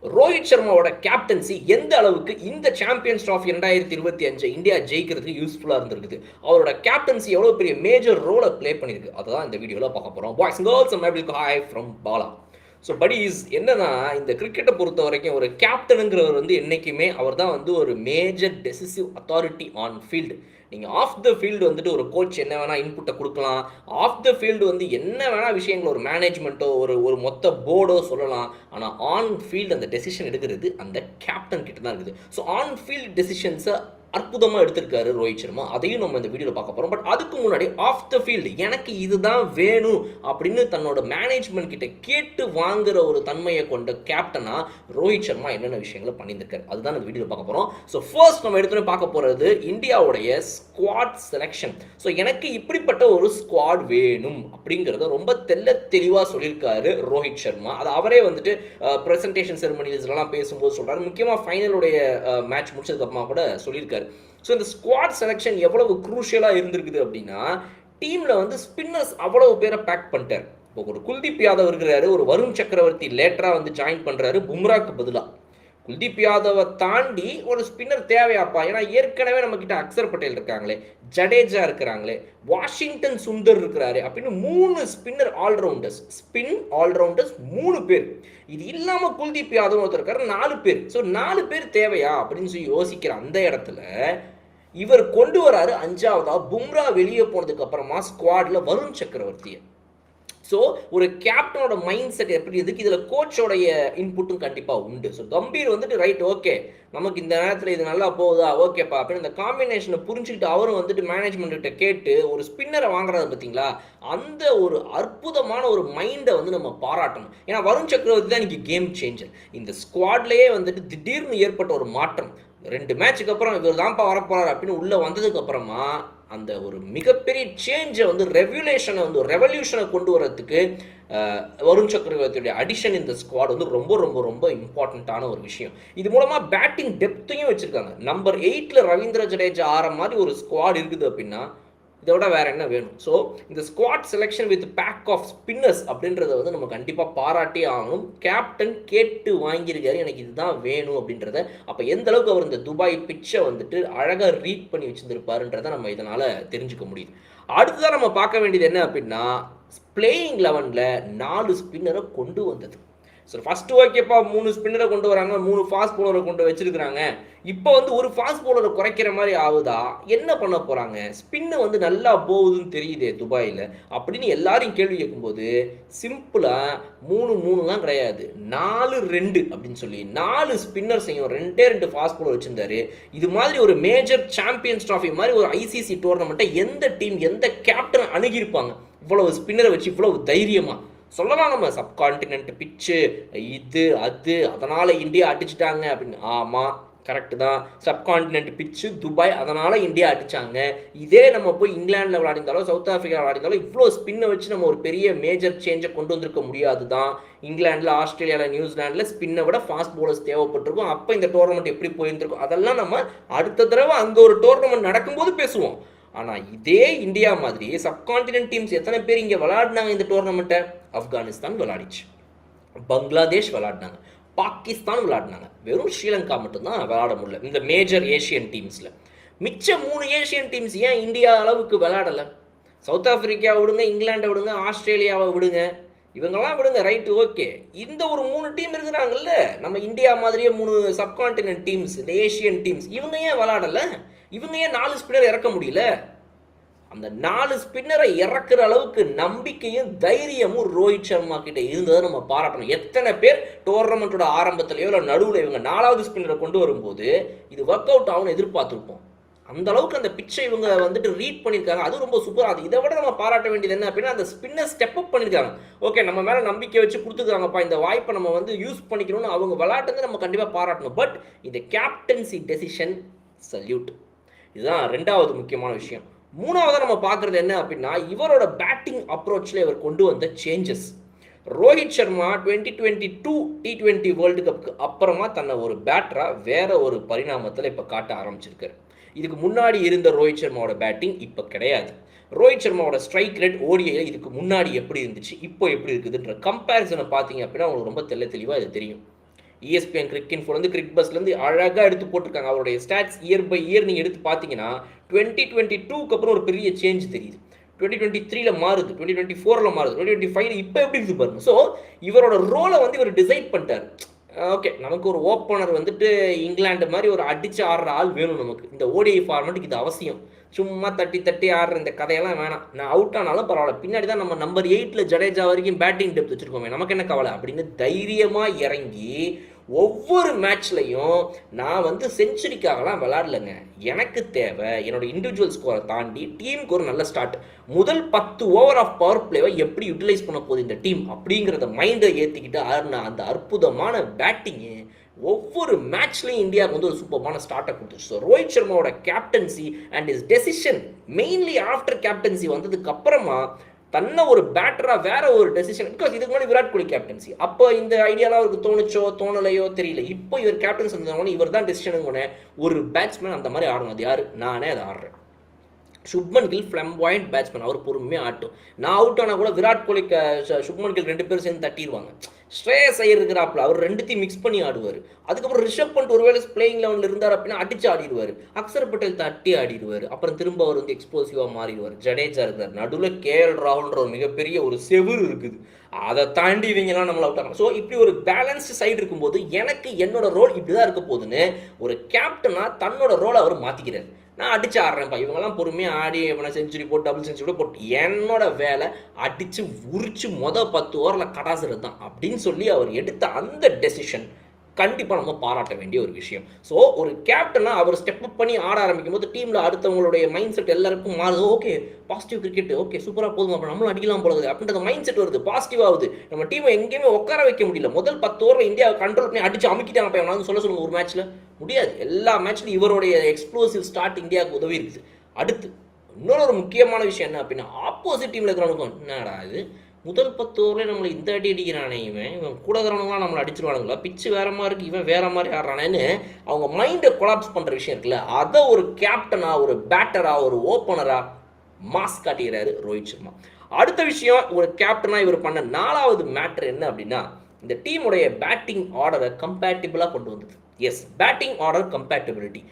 ரோஹித் சர்மாவோட கேப்டன்சி எந்த அளவுக்கு இந்த சாம்பியன்ஸ் ட்ராஃபி 2025 இந்தியா ஜெயிக்கிறதுக்கு யூஸ்ஃபுல்லாக இருந்திருக்குது, அவரோட கேப்டன்சி எவ்வளோ பெரிய மேஜர் ரோலை ப்ளே பண்ணியிருக்கு, அதுதான் இந்த வீடியோவில் பார்க்க போகிறோம். Boys and girls, hi from Bala. So buddies என்னன்னா, இந்த கிரிக்கெட்டை பொறுத்த வரைக்கும் ஒரு கேப்டனுங்கிறவர் வந்து என்றைக்குமே அவர் தான் வந்து ஒரு major decisive authority on field. நீங்கள் ஆஃப் த ஃபீல்டு வந்துட்டு ஒரு கோச் என்ன வேணால் இன்புட்டை கொடுக்கலாம், ஆஃப் த ஃபீல்டு வந்து என்ன வேணால் விஷயங்கள் ஒரு மேனேஜ்மெண்ட்டோ ஒரு மொத்த போர்டோ சொல்லலாம். ஆனால் ஆன் ஃபீல்டு அந்த டெசிஷன் எடுக்கிறது அந்த கேப்டன் கிட்ட தான் இருக்குது. ஸோ ஆன் ஃபீல்டு டெசிஷன்ஸை அற்புதமாக எடுத்திருக்காரு ரோஹித் சர்மா. அதையும் நம்ம இந்த வீடியோவில் பார்க்க போகிறோம். பட் அதுக்கு முன்னாடி ஆஃப் த ஃபீல்டு எனக்கு இதுதான் வேணும் அப்படின்னு தன்னோட மேனேஜ்மெண்ட் கிட்ட கேட்டு வாங்குற ஒரு தன்மையை கொண்ட கேப்டனா ரோஹித் சர்மா என்னென்ன விஷயங்களை பண்ணியிருக்காரு, அதுதான் இந்த வீடியோவில் பார்க்க போகிறோம். ஸோ ஃபர்ஸ்ட் நம்ம எடுத்துகிட்டு பார்க்க போகிறது இந்தியாவுடைய ஸ்குவாட் செலெக்ஷன். ஸோ எனக்கு இப்படிப்பட்ட ஒரு ஸ்குவாட் வேணும் அப்படிங்கிறத ரொம்ப தெளிவாக சொல்லியிருக்காரு ரோஹித் சர்மா. அது அவரே வந்துட்டு ப்ரெசன்டேஷன் செரமனிஸ்லாம் பேசும்போது சொல்கிறார். முக்கியமாக ஃபைனலுடைய மேட்ச் முடிச்சதுக்கப்புறமா கூட சொல்லியிருக்காரு. ஸோ இந்த ஸ்குவாட் செலெக்ஷன் எவ்வளவு குரூஷியலாக இருந்திருக்குது அப்படின்னா, டீமில் வந்து ஸ்பின்னர்ஸ் அவ்வளவு பேரை பேக் பண்ணிட்டார். இப்போ ஒரு குல்தீப் யாதவ் இருக்கிறாரு, ஒரு வருண் சக்கரவர்த்தி லேட்டராக வந்து ஜாயின் பண்ணுறாரு பும்ராக்கு பதிலாக. குல்தீப் யாதவை தாண்டி ஒரு ஸ்பின்னர் தேவையாப்பா, ஏன்னா ஏற்கனவே நம்ம கிட்ட அக்சர் பட்டேல் இருக்காங்களே, ஜடேஜா இருக்கிறாங்களே, வாஷிங்டன் சுந்தர் இருக்கிறாரு அப்படின்னு 3 ஸ்பின்னர் ஆல்ரவுண்டர்ஸ், ஸ்பின் ஆல்ரவுண்டர்ஸ் 3 பேர். இது இல்லாமல் குல்தீப் யாதவ் ஒருத்தர் இருக்காரு, 4 பேர். ஸோ 4 பேர் தேவையா அப்படின்னு சொல்லி யோசிக்கிற அந்த இடத்துல இவர் கொண்டு வராரு 5வதா பும்ரா வெளியே போனதுக்கு அப்புறமா ஸ்குவாட்ல வருண் சக்கரவர்த்தியை. ஸோ ஒரு கேப்டனோட மைண்ட் செட் எப்படி இருக்கு, இதில் கோச்சோடைய இன்புட்டும் கண்டிப்பாக உண்டு. ஸோ கம்பீர் வந்துட்டு ரைட் ஓகே, நமக்கு இந்த நேரத்தில் இது நல்லா போகுதா ஓகேப்பா அப்படின்னு இந்த காம்பினேஷனை புரிஞ்சுக்கிட்டு அவரும் வந்துட்டு மேனேஜ்மெண்ட்ட கேட்டு ஒரு ஸ்பின்னரை வாங்குறது பார்த்தீங்களா, அந்த ஒரு அற்புதமான ஒரு மைண்டை வந்து நம்ம பாராட்டணும். ஏன்னா வருண் சக்கரவர்த்தி தான் இன்னைக்கு கேம் சேஞ்சர். இந்த ஸ்குவாட்லேயே வந்துட்டு திடீர்னு ஏற்பட்ட ஒரு மாற்றம், 2 மேட்சுக்கு அப்புறம் இவர் தான்ப்பா வரப்போறாரு அப்படின்னு உள்ளே வந்ததுக்கு அப்புறமா அந்த ஒரு மிகப்பெரிய சேஞ்சை வந்து ரெவல்யூஷனை கொண்டு வரதுக்கு வருண் சக்கரவர்த்தியுடைய அடிஷன் இந்த ஸ்குவாட் வந்து ரொம்ப ரொம்ப ரொம்ப இம்பார்ட்டண்ட்டான ஒரு விஷயம். இது மூலமாக பேட்டிங் டெப்த்தையும் வச்சுருக்காங்க. நம்பர் 8 ரவீந்திர ஜடேஜா ஆற மாதிரி ஒரு ஸ்குவாட் இருக்குது அப்படின்னா இதை விட வேற என்ன வேணும். ஸோ இந்த squad selection with pack of spinners அப்படின்றத வந்து நம்ம கண்டிப்பாக பாராட்டி ஆகணும். கேப்டன் கேட்டு வாங்கியிருக்காரு எனக்கு இதுதான் வேணும் அப்படின்றத. அப்போ எந்த அளவுக்கு அவர் இந்த துபாய் பிச்சை வந்துட்டு அழகாக ரீட் பண்ணி வச்சுருந்துருப்பாருன்றதை நம்ம இதனால் தெரிஞ்சுக்க முடியுது. அடுத்ததான் நம்ம பார்க்க வேண்டியது என்ன அப்படின்னா, பிளேயிங் 11ல் 4 ஸ்பின்னரை கொண்டு வந்தது. ஸோ ஃபஸ்ட்டு ஓகேப்பா 3 ஸ்பின்னரை கொண்டு வராங்க, 3 ஃபாஸ்ட் பவுலரை கொண்டு வச்சிருக்கிறாங்க. இப்போ வந்து ஒரு ஃபாஸ்ட் பவுலரை குறைக்கிற மாதிரி ஆகுதா, என்ன பண்ண போகிறாங்க, ஸ்பின்னு வந்து நல்லா போகுதுன்னு தெரியுதே துபாயில் அப்படின்னு எல்லாரையும் கேள்வி கேட்கும்போது சிம்பிளாக 3-3லாம் கிடையாது, 4-2 அப்படின்னு சொல்லி 4 ஸ்பின்னர்ஸையும் 2 ஃபாஸ்ட் பவுலர் வச்சிருந்தாரு. இது மாதிரி ஒரு மேஜர் சாம்பியன்ஸ் ட்ராஃபி மாதிரி ஒரு ஐசிசி டோர்னமெண்ட்டை எந்த டீம் எந்த கேப்டன் அணுகியிருப்பாங்க இவ்வளவு ஸ்பின்னரை வச்சு இவ்வளவு தைரியமாக? சொல்லலாம் நம்ம சப்கான்டினென்ட் பிச்சு இது அது அதனால் இந்தியா அடிச்சிட்டாங்க அப்படின்னு. ஆமாம் கரெக்டு தான், சப்கான்டினென்ட் பிச்சு துபாய் அதனால் இந்தியா அடித்தாங்க. இதே நம்ம போய் இங்கிலாண்டில் விளையாடிருந்தாலும் சவுத் ஆஃப்ரிக்கா விளையாடிருந்தாலும் இவ்வளோ ஸ்பின்னை வச்சு நம்ம ஒரு பெரிய மேஜர் சேஞ்சை கொண்டு வந்திருக்க முடியாது தான். இங்கிலாண்டில் ஆஸ்திரேலியாவில் நியூசிலாண்டில் ஸ்பின்னை விட ஃபாஸ்ட் பவுலர்ஸ் தேவைப்பட்டிருக்கும். அப்போ இந்த டோர்னமெண்ட் எப்படி போயிருந்திருக்கும் அதெல்லாம் நம்ம அடுத்த தடவை அங்கே ஒரு டோர்னமெண்ட் நடக்கும்போது பேசுவோம். ஆனால் இதே இந்தியா மாதிரி சப்கான்டினென்ட் டீம்ஸ் எத்தனை பேர் இங்கே விளையாடினாங்க இந்த டோர்னமெண்ட்டை? ஆப்கானிஸ்தான் விளையாடிச்சு, பங்களாதேஷ் விளையாடினாங்க, பாகிஸ்தான் விளையாடினாங்க. வெறும் ஸ்ரீலங்கா மட்டும்தான் விளையாட முடியல இந்த மேஜர் ஏஷியன் டீம்ஸில். மிச்ச 3 ஏஷியன் டீம்ஸ் ஏன் இந்தியா அளவுக்கு விளையாடலை? சவுத் ஆஃப்ரிக்காவை விடுங்க, இங்கிலாண்டை விடுங்க, ஆஸ்திரேலியாவை விடுங்க, இவங்கெல்லாம் விடுங்க ரைட்டு ஓகே. இந்த ஒரு 3 டீம் இருக்கிறாங்கல்ல, நம்ம இந்தியா மாதிரியே 3 சப்கான்டினென்ட் டீம்ஸ், இந்த ஏஷியன் டீம்ஸ், இவங்க ஏன் விளையாடலை? இவங்க ஏன் 4 ஸ்பின்னர் இறக்க முடியல? அந்த 4 ஸ்பின்னரை இறக்குற அளவுக்கு நம்பிக்கையும் தைரியமும் ரோஹித் சர்மா கிட்ட இருந்ததை நம்ம பாராட்டணும். எத்தனை பேர் டோர்னமெண்ட்டோட ஆரம்பத்திலேயோ இல்லை நடுவில் இவங்க 4வது ஸ்பின்னரை கொண்டு வரும்போது இது ஒர்க் அவுட் ஆகும்னு எதிர்பார்த்துருப்போம். அந்த அளவுக்கு அந்த பிச்சை இவங்க வந்துட்டு ரீட் பண்ணியிருக்காங்க, அது ரொம்ப சூப்பராக. அது இதை விட நம்ம பாராட்ட வேண்டியது என்ன அப்படின்னா, அந்த ஸ்பின்னர் ஸ்டெப் அப் பண்ணியிருக்காங்க. ஓகே நம்ம மேலே நம்பிக்கை வச்சு கொடுத்துருக்காங்கப்பா, இந்த வாய்ப்பை நம்ம வந்து யூஸ் பண்ணிக்கணும்னு அவங்க விளையாட்டுன்னு நம்ம கண்டிப்பாக பாராட்டணும். பட் இந்த கேப்டன்சி டெசிஷன் சல்யூட். இதுதான் 2வது முக்கியமான விஷயம். 3வது நம்ம பார்க்குறது என்ன அப்படின்னா, இவரோட பேட்டிங் அப்ரோச்சில் இவர் கொண்டு வந்த changes. Rohit Sharma 2022 T20 world கப்புக்கு அப்புறமா தன்னை ஒரு பேட்டராக வேற ஒரு பரிணாமத்தில் இப்போ காட்ட ஆரம்பிச்சிருக்காரு. இதுக்கு முன்னாடி இருந்த ரோஹித் சர்மாவோட பேட்டிங் இப்போ கிடையாது. ரோஹித் சர்மாவோட ஸ்ட்ரைக் ரேட் ஓடிஐயில் இதுக்கு முன்னாடி எப்படி இருந்துச்சு இப்போ எப்படி இருக்குதுன்ற கம்பேரிசனை பார்த்தீங்க அப்படின்னா உங்களுக்கு ரொம்ப தெளிவாக இது தெரியும். ESPN கிரிக் இன்ஃபோல இருந்து கிரிக் பஸ்ல இருந்து அழகா எடுத்து போட்டிருக்காங்க. அவருடைய ஸ்டாட்ஸ் இயர் பை இயர் நீங்க எடுத்து பார்த்தீங்கன்னா 2022க்கு அப்புறம் ஒரு பெரிய சேஞ்ச் தெரியுது. 2023ல மாறுது, 2024ல மாறுது, 2025 இப்போ எப்படி இருக்குது பாருங்க. ஸோ இவரோட ரோலை வந்து இவர் டிசைட் பண்ணிட்டார். ஓகே, நமக்கு ஒரு ஓப்பனர் வந்துட்டு இங்கிலாந்து மாதிரி ஒரு அடிச்சு ஆடுற ஆள் வேணும் நமக்கு. இந்த ODI ஃபார்மெட்டுக்கு இது அவசியம். சும்மா தட்டி தட்டி ஆடுற இந்த கதையெல்லாம் வேணாம். நான் அவுட் ஆனாலும் பரவாயில்ல, பின்னாடி தான் நம்ம நம்பர் 8ல் ஜடேஜா வரைக்கும் பேட்டிங் டெப்த் வச்சுருக்கோமே, நமக்கு என்ன கவலை அப்படின்னு தைரியமாக இறங்கி ஒவ்வொரு மேட்ச்லையும் நான் வந்து செஞ்சுரிக்காகலாம் விளாடலைங்க. எனக்கு தேவை என்னோட இண்டிவிஜுவல் ஸ்கோரை தாண்டி டீமுக்கு ஒரு நல்ல ஸ்டார்ட். முதல் 10 ஓவர் ஆஃப் பவர் பிளேவை எப்படி யூட்டிலைஸ் பண்ண போகுது இந்த டீம் அப்படிங்கிறத மைண்டை ஏற்றிக்கிட்டு ஆடின அந்த அற்புதமான பேட்டிங்கு ஒவ்வொரு மேட்ச்லையும் இந்தியாவுக்கு வந்து ஒரு சூப்பரான ஸ்டார்ட்டை கொடுத்துச்சு. ஸோ ரோஹித் சர்மாவோட captaincy and his decision mainly after captaincy வந்ததுக்கு அப்புறமா தன்னை ஒரு பேட்டராக வேற ஒரு டெசிஷன். பிகாஸ் இதுக்கு முன்னாடி விராட் கோலி கேப்டன்சி, அப்போ இந்த ஐடியாலாம் அவருக்கு தோணுச்சோ தோணலையோ தெரியல. இப்போ இவர் கேப்டன்ஸ் இருந்தவங்க இவர் தான் டெசிஷனுங்க. ஒரு பேட்ஸ்மேன் அந்த மாதிரி ஆடணும். அது யாரு? நானே அதை ஆடுறேன். சுப்மன் கில் ஃப்ளம்பாயிண்ட் பேட்ஸ்மேன், அவர் பொறுமையாக ஆட்டும். நான் அவுட் ஆனால் கூட விராட் கோலி சுப்மன் கில் 2 பேரும் சேர்ந்து தட்டிடுவாங்க. ஸ்ரேயஸ் ஐயர் இருக்கிறாப்புல அவர் 2த்தையும் மிக்ஸ் பண்ணி ஆடுவார். அதுக்கப்புறம் ரிஷப் பண்ட் ஒருவேளை பிளேயிங் லெவலில் இருந்தார் அப்படின்னா அடிச்சு ஆடிடுவார். அக்சர் பட்டேல் தட்டி ஆடிடுவார். அப்புறம் திரும்ப அவர் வந்து எக்ஸ்ப்ளோசிவாக மாறிடுவார். ஜடேஜா இருக்கிறார். நடுவில் KL ராகுல்ன்ற ஒரு மிகப்பெரிய ஒரு செவுரு இருக்குது. அதை தாண்டி இவங்கெல்லாம் நம்மளை அவுட் ஆகணும். ஸோ இப்படி ஒரு பேலன்ஸ்டு சைடு இருக்கும்போது எனக்கு என்னோட ரோல் இப்படி தான் இருக்க போகுதுன்னு ஒரு கேப்டனாக தன்னோட ரோலை அவர் மாற்றிக்கிறார். நான் அடிச்சு ஆடுறேன்ப்பா, இவங்கெல்லாம் பொறுமையாக ஆடி இவனை செஞ்சுரி போட்டு டபுள் செஞ்சுரி கூட போட்டு என்னோட வேலை அடித்து உரிச்சு 10 ஓவரில் கடாசுறது தான் அப்படின்னு சொல்லி அவர் எடுத்த அந்த டெசிஷன் கண்டிப்பாக நம்ம பாராட்ட வேண்டிய ஒரு விஷயம். ஸோ ஒரு கேப்டனாக அவர் ஸ்டெப் அப் பண்ணி ஆட ஆரம்பிக்கும் போது டீமில் அடுத்தவங்களுடைய மைண்ட் செட் எல்லாருக்கும் மாறுது. ஓகே, பாசிட்டிவ் கிரிக்கெட், ஓகே சூப்பராக போதும், அப்போ நம்மளும் அடிக்கலாம் போகுது அப்படின்ற மைண்ட் செட் வருது, பாசிட்டிவ் ஆகுது. நம்ம டீமை எங்கேயுமே உட்கார வைக்க முடியல. முதல் 10 ஓவரில் இந்தியாவை கண்ட்ரோல் பண்ணி அடிச்சு அமுக்கிட்டாங்க. இப்போ எவனாவது சொல்லுங்க ஒரு மேட்ச்சில்? முடியாது. எல்லா மேட்ச்லையும் இவருடைய எக்ஸ்ப்ளோசிவ் ஸ்டார்ட் இந்தியாவுக்கு உதவி இருக்குது. அடுத்து இன்னொரு முக்கியமான விஷயம் என்ன அப்படின்னா, ஆப்போசிட் டீமில் இருக்கிறவனுக்கும் என்னடா இது முதல் 10 ஓவரில் நம்மளை இந்த அடி அடிக்கிறானே, இவன் கூட இருக்கிறவங்களாம் நம்மளை அடிச்சிருவானுங்களா, பிச்சு வேற மாதிரி இருக்குது, இவன் வேற மாதிரி ஆடுறானேன்னு அவங்க மைண்டை கொலாப்ஸ் பண்ணுற விஷயம் இருக்குல்ல, அதை ஒரு கேப்டனாக, ஒரு பேட்டராக, ஒரு ஓப்பனராக மாஸ் காட்டுகிறாரு ரோஹித் சர்மா. அடுத்த விஷயம், ஒரு கேப்டனாக இவர் பண்ண 4வது மேட்டர் என்ன அப்படின்னா, இந்த டீமுடைய பேட்டிங் ஆர்டரை கம்பேட்டிபிளாக கொண்டு வந்தது. Yes, batting order compatibility.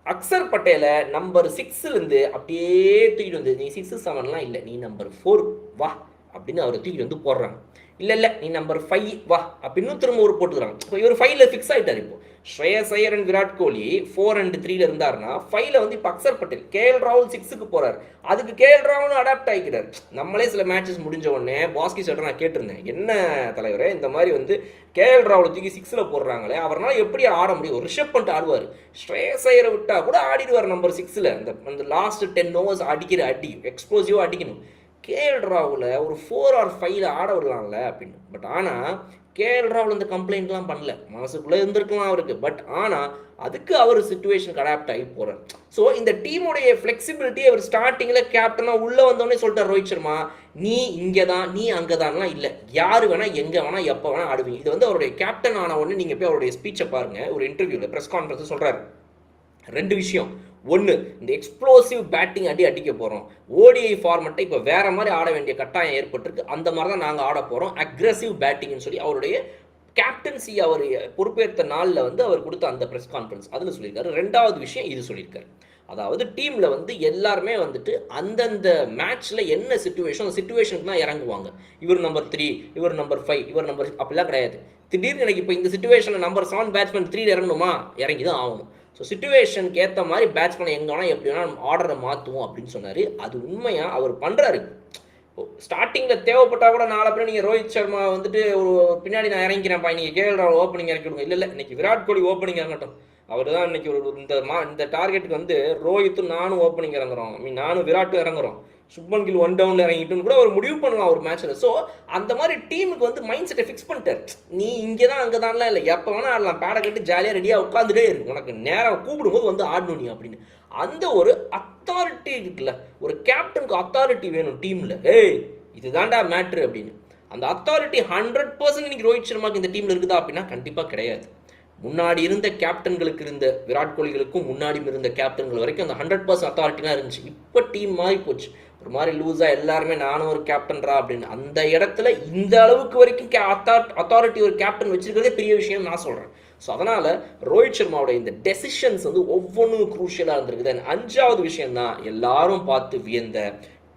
Axar பட்டேலை நம்பர் 6லேருந்து அப்படியே தூக்கிட்டு வந்து, நீ 6, 7லாம் இல்லை, நீ நம்பர் 4 வா அப்படின்னு அவரை தூக்கிட்டு வந்து போடுறாங்க. இல்லை நீ நம்பர் 5 வா அப்படின்னு திரும்ப ஒரு போட்டுக்கிறாங்க. இப்போ இவர் 5ல் ஃபிக்ஸ் ஆகிட்டார். இப்போ ஸ்ரேயஸ் ஐயர் அண்ட் விராட் கோலி 4 and 3ல் இருந்தாருன்னா 5ல் வந்து இப்போ அக்சர் பட்டேல், KL ராகுல் 6க்கு போகிறார். அதுக்கு KL ராகுலும் அடாப்ட் ஆகிக்கிறார். நம்மளே சில மேட்சஸ் முடிஞ்ச உடனே பாஸ்கி சட்டை நான் கேட்டிருந்தேன், என்ன தலைவரே இந்த மாதிரி வந்து KL ராகுல் தூக்கி 6ல் போடுறாங்களே, அவரால் எப்படி ஆட முடியும்? ரிஷப் பண்ட் ஆடுவார், ஸ்ரேயஸ் ஐயரை விட்டால் கூட ஆடிடுவார் நம்பர் 6ல். அந்த லாஸ்ட் 10 ஓவர்ஸ் அடிக்கிற அடி எக்ஸ்ப்ளோசிவாக அடிக்கணும். KL ராகுல ஒரு 4 or 5ல் ஆட விடலாம்ல அப்படின்னு. பட் ஆனால் KL ராகுல் இந்த கம்ப்ளைண்ட்லாம் பண்ணல, மனசுக்குள்ளே இருந்திருக்கலாம் அவருக்கு. பட் ஆனால் அதுக்கு அவர் சிச்சுவேஷனுக்கு அடாப்ட் ஆகி போகிறார். ஸோ இந்த டீமுடைய ஃப்ளெக்சிபிலிட்டி அவர் ஸ்டார்டிங்கில் கேப்டனாக உள்ளே வந்தோடனே சொல்லிட்டார் ரோஹித் சர்மா, நீ இங்கே தான் நீ அங்கே தான்லாம் இல்லை, யார் வேணால் எங்கே வேணால் எப்போ வேணால் ஆடுவீங்க. இது வந்து அவருடைய கேப்டன் ஆன உடனே நீங்கள் போய் அவருடைய ஸ்பீச்சை பாருங்கள், ஒரு இன்டர்வியூவில் ப்ரெஸ் கான்ஃபரன்ஸ் சொல்கிறாரு 2 விஷயம். ஒன்று, இந்த எக்ஸ்ப்ளோசிவ் பேட்டிங் அடிக்க போகிறோம். ODI ஃபார்மெட்டை இப்போ வேறு மாதிரி ஆட வேண்டிய கட்டாயம் ஏற்பட்டிருக்கு, அந்த மாதிரி தான் நாங்கள் ஆட போகிறோம், அக்ரெசிவ் பேட்டிங்னு சொல்லி அவருடைய கேப்டன்சி அவர் பொறுப்பேற்ற நாளில் வந்து அவர் கொடுத்த அந்த ப்ரெஸ் கான்ஃபரன்ஸ் அதில் சொல்லியிருக்காரு. 2வது விஷயம் இது சொல்லியிருக்காரு, அதாவது டீமில் வந்து எல்லாருமே வந்துட்டு அந்தந்த மேட்ச்சில் என்ன சிச்சுவேஷனுக்கு தான் இறங்குவாங்க. இவர் நம்பர் 3, இவர் நம்பர் 5, இவர் நம்பர் 6 அப்படிலாம் கிடையாது. திடீர்னு எனக்கு இப்போ இந்த சிச்சுவேஷனில் நம்பர் 7 பேட்ஸ்மேன் 3ல் இறங்கணுமா, இறங்கி தான் ஆகணும். ஸோ சிச்சுவேஷனுக்கு ஏற்ற மாதிரி பேட்ஸ்மேனை எங்கே வேணால் எப்படி வேணால் ஆர்டரை மாற்றுவோம் அப்படின்னு சொன்னார். அது உண்மையாக அவர் பண்ணுறாரு. ஸ்டார்டிங்கில் தேவைப்பட்டால் கூட நாளை பிறகு நீங்கள் ரோஹித் சர்மா வந்துட்டு ஒரு பின்னாடி நான் இறங்கிறேன்ப்பா, நீங்கள் KL ராகுல் ஓப்பனிங் இறக்கி விடுங்க, இல்லை இன்னைக்கு விராட் கோலி ஓப்பனிங் இறங்கட்டும், அவர் தான் இன்னைக்கு ஒரு இந்த டார்கெட்டுக்கு வந்து ரோஹித்தும் நானும் ஓப்பனிங் இறங்குறோம், நானும் விராட்டும் இறங்குறோம், சுப்மன் கில் 1 டவுனில் இறங்கிட்டுன்னு கூட அவர் முடிவு பண்ணலாம் ஒரு மேட்ச்சில். ஸோ அந்த மாதிரி டீமுக்கு வந்து மைண்ட் செட்டை ஃபிக்ஸ் பண்ணிட்டார். நீ இங்கே தான் அங்கே தான்லாம் இல்லை, எப்போ வேணால் ஆடலாம், பேடை கட்டி ஜாலியாக ரெடியாக உட்காந்துட்டே இருக்கு, உனக்கு நேரம் கூப்பிடும்போது வந்து ஆடணும் நீ அப்படின்னு. அந்த ஒரு அத்தாரிட்டி இருக்குல்ல, ஒரு கேப்டனுக்கு அத்தாரிட்டி வேணும் டீமில். ஏய் இதுதான்டா மேட்ரு அப்படின்னு. அந்த அத்தாரிட்டி 100% இன்னைக்கு ரோஹித் சர்மாக்கு இந்த டீமில் இருக்குதா அப்படின்னா கண்டிப்பாக கிடையாது. முன்னாடி இருந்த கேப்டன்களுக்கு இருந்த விராட் கோலிகளுக்கும் முன்னாடி இருந்த கேப்டன்கள் வரைக்கும் அந்த 100% அத்தாரிட்டிலாம் இருந்துச்சு. இப்போ டீம் மாறி போச்சு. ஒரு மாதிரி லூஸாக எல்லாருமே நானும் ஒரு கேப்டன்ரா அப்படின்னு அந்த இடத்துல இந்த அளவுக்கு வரைக்கும் அத்தாரிட்டி ஒரு கேப்டன் வச்சிருக்கிறதே பெரிய விஷயம் நான் சொல்கிறேன். ஸோ அதனால் ரோஹித் சர்மாவோட இந்த டெசிஷன்ஸ் வந்து ஒவ்வொன்றும் குரூஷியலாக இருந்திருக்குது. அண்ட் 5வது விஷயம் தான் எல்லாரும் பார்த்து வியந்த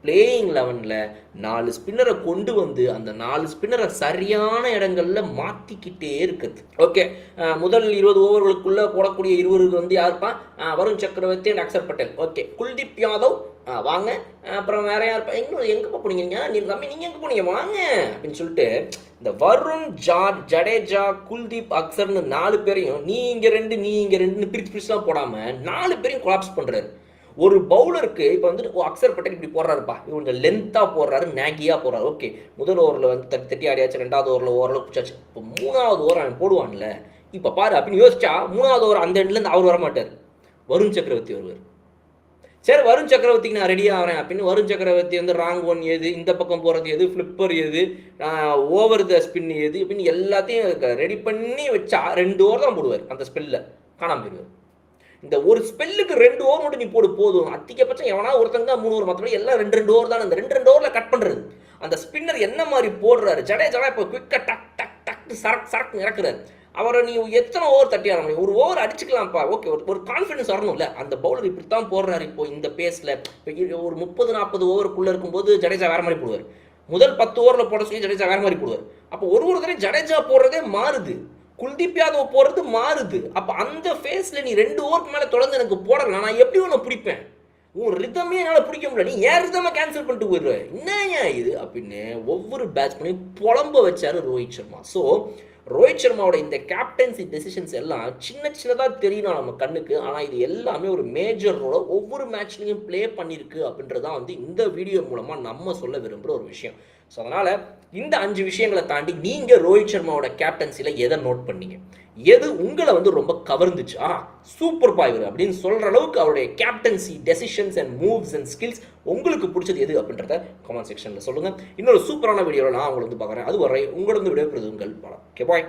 பிளேயிங் 11ல் 4 ஸ்பின்னரை கொண்டு வந்து அந்த 4 ஸ்பின்னரை சரியான இடங்கள்ல மாற்றிக்கிட்டே இருக்குது. ஓகே, முதல் 20 ஓவர்களுக்குள்ள போடக்கூடிய 20 வந்து யாருப்பா? வருண் சக்கரவர்த்தி அண்ட் அக்சர் பட்டேல். ஓகே, குல்தீப் யாதவ் வாங்க, அப்புறம் வேற யாருப்பா? எங்கே போனீங்க நீங்கள் எங்கே போனீங்க வாங்க அப்படின்னு சொல்லிட்டு இந்த வருண், ஜடேஜா, குல்தீப், அக்சர்னு 4 பேரையும் நீ இங்கே 2 நீ இங்கே 2ன்னு பிரிச்சுலாம் போடாமல் 4 பேரையும் கொலாப்ஸ் பண்ணுறாரு. ஒரு பவுலருக்கு இப்போ வந்து அக்சர் பட்டேல் இப்படி போடுறாருப்பா, கொஞ்சம் லென்த்தாக போடுறாரு, நேக்கியாக போடுறாரு. ஓகே, முதல் ஓவரில் வந்து தட்டி ஆடியாச்சு, 2வது ஓவரில் ஓரளவு பிடிச்சாச்சு. இப்போ 3வது ஓவர் அவன் போடுவான்ல, இப்போ பாரு அப்படின்னு யோசிச்சா 3வது ஓவர் அந்த எண்ட்லேருந்து அவர் வர மாட்டார், வருண் சக்கரவர்த்தி வருவார். சரி, வருண் சக்கரவர்த்திக்கு நான் ரெடியாக ஆகிறேன் அப்படின்னு வருண் சக்கரவர்த்தி வந்து ராங் ஒன் எது, இந்த பக்கம் போகிறது எது, ஃப்ளிப்பர் எது, ஓவர் த ஸ்பின் எது அப்படின்னு எல்லாத்தையும் ரெடி பண்ணி வச்சா 2 ஓவர் தான் போடுவார். அந்த ஸ்பெல்லில் காணாமல் போயிடுவார். இந்த ஒரு ஸ்பெல்லுக்கு 2 ஓவர் மட்டும் நீ போடு போதும். அதிகபட்சம் எவனா ஒருத்தங்க தான் 3 ஓவர், மற்றபடி எல்லாம் 2 ஓவர் தான். அந்த 2 ஓவரில் கட் பண்ணுறது. அந்த ஸ்பின்னர் என்ன மாதிரி போடுறாரு ஜடேஜா இப்போ குயிக்காக டக் டக் டக் சரக்கு இறக்குறாரு. அவரை நீ எத்தனை ஓவர் தட்டி ஆட முடியும்? ஒரு ஓவர் அடிச்சுக்கலாம்ப்பா, ஓகே, ஒரு கான்ஃபிடன்ஸ் வரணும்ல. அந்த பவுலர் இப்படி தான் போடுறாரு இப்போ இந்த பேஸில். இப்போ ஒரு 30-40 ஓவருக்குள்ளே இருக்கும்போது ஜடேஜா வேறு மாதிரி போடுவார். முதல் 10 ஓவரில் போட சொல்லி ஜடேஜா வேறு மாதிரி போடுவார். அப்போ ஒரு தடவை ஜடேஜா போடுறதே மாறுது, குல்தீப் யாதவ் போகிறது மாறுது. அப்போ அந்த ஃபேஸில் நீ 2 ஓவருக்கு மேலே தொடர்ந்து எனக்கு போடலாம், நான் எப்படி ஒன்று பிடிப்பேன்? உன் ரிதமே என்னால் பிடிக்க முடியல, நீ ஏன் ரிதமை கேன்சல் பண்ணிட்டு போயிடுவேன், என்ன இது அப்படின்னு ஒவ்வொரு பேட்ஸ்மேனையும் புலம்ப வச்சாரு ரோஹித் சர்மா. ஸோ ரோஹித் சர்மாவோட இந்த கேப்டன்சி டெசிஷன்ஸ் எல்லாம் சின்னதாக தெரியணும் நம்ம கண்ணுக்கு, ஆனால் இது எல்லாமே ஒரு மேஜர் ரோலை ஒவ்வொரு மேட்ச்லையும் ப்ளே பண்ணியிருக்கு அப்படின்றதான் வந்து இந்த வீடியோ மூலமாக நம்ம சொல்ல விரும்புகிற ஒரு விஷயம். ஸோ அதனால் இந்த 5 விஷயங்களை தாண்டி நீங்கள் ரோஹித் சர்மாவோட கேப்டன்சியில் எதை நோட் பண்ணீங்க, எது உங்களை வந்து ரொம்ப கவர்ந்துச்சு, சூப்பர் பாய்வர் அப்படின்னு சொல்கிற அளவுக்கு அவருடைய captaincy decisions and moves and skills உங்களுக்கு பிடிச்சது எது அப்படின்றத கமெண்ட் செக்ஷனில் சொல்லுங்கள். இன்னொரு சூப்பரான வீடியோவில் நான் உங்களை வந்து பார்க்குறேன். அது வரை உங்களோட விடைபெறுவது உங்கள் பாலம். ஓகே, பாய்.